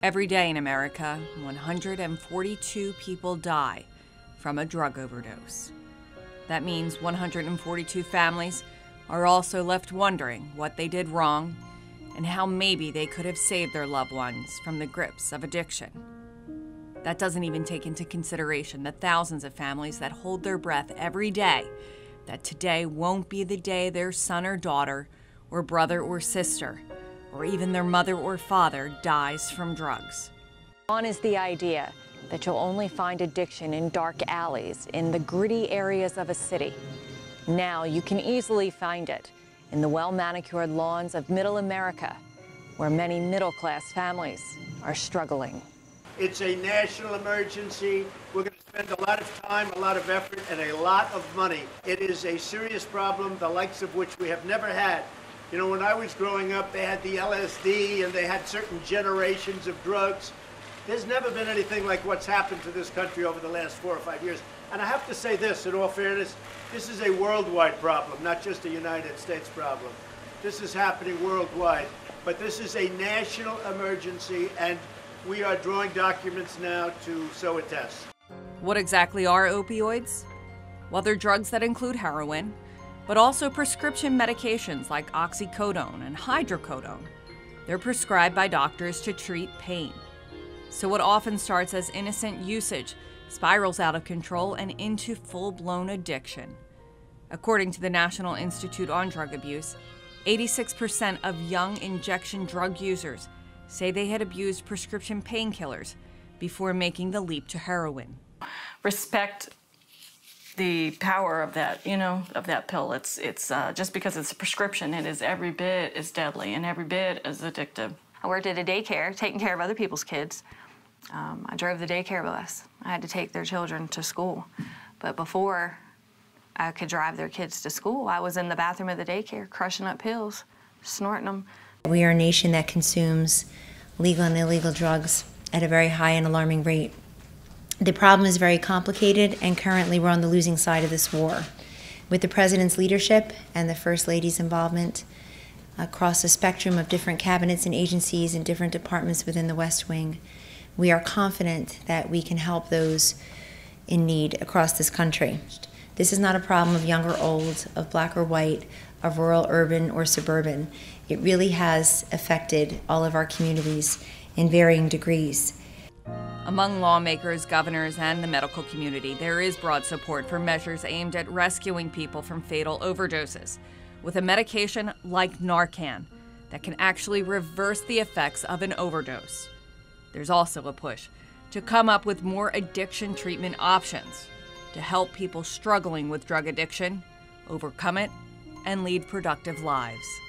Every day in America, 142 people die from a drug overdose. That means 142 families are also left wondering what they did wrong and how maybe they could have saved their loved ones from the grips of addiction. That doesn't even take into consideration the thousands of families that hold their breath every day that today won't be the day their son or daughter or brother or sister or even their mother or father dies from drugs. Gone is the idea that you'll only find addiction in dark alleys, in the gritty areas of a city. Now you can easily find it in the well-manicured lawns of middle America, where many middle-class families are struggling. It's a national emergency. We're going to spend a lot of time, a lot of effort, and a lot of money. It is a serious problem, the likes of which we have never had. You know, when I was growing up, they had the LSD and they had certain generations of drugs. There's never been anything like what's happened to this country over the last 4 or 5 years. And I have to say this, in all fairness, this is a worldwide problem, not just a United States problem. This is happening worldwide, but this is a national emergency, and we are drawing documents now to so attest. What exactly are opioids? Well, they're drugs that include heroin, but also prescription medications like oxycodone and hydrocodone. They're prescribed by doctors to treat pain. So what often starts as innocent usage spirals out of control and into full-blown addiction. According to the National Institute on Drug Abuse, 86% of young injection drug users say they had abused prescription painkillers before making the leap to heroin. Respect the power of that, of that pill. It's just because it's a prescription, it is every bit as deadly and every bit as addictive. I worked at a daycare, taking care of other people's kids. I drove the daycare bus. I had to take their children to school. But before I could drive their kids to school, I was in the bathroom of the daycare, crushing up pills, snorting them. We are a nation that consumes legal and illegal drugs at a very high and alarming rate. The problem is very complicated, and currently we're on the losing side of this war. With the President's leadership and the First Lady's involvement across a spectrum of different cabinets and agencies and different departments within the West Wing, we are confident that we can help those in need across this country. This is not a problem of young or old, of black or white, of rural, urban, or suburban. It really has affected all of our communities in varying degrees. Among lawmakers, governors, and the medical community, there is broad support for measures aimed at rescuing people from fatal overdoses with a medication like Narcan that can actually reverse the effects of an overdose. There's also a push to come up with more addiction treatment options to help people struggling with drug addiction overcome it and lead productive lives.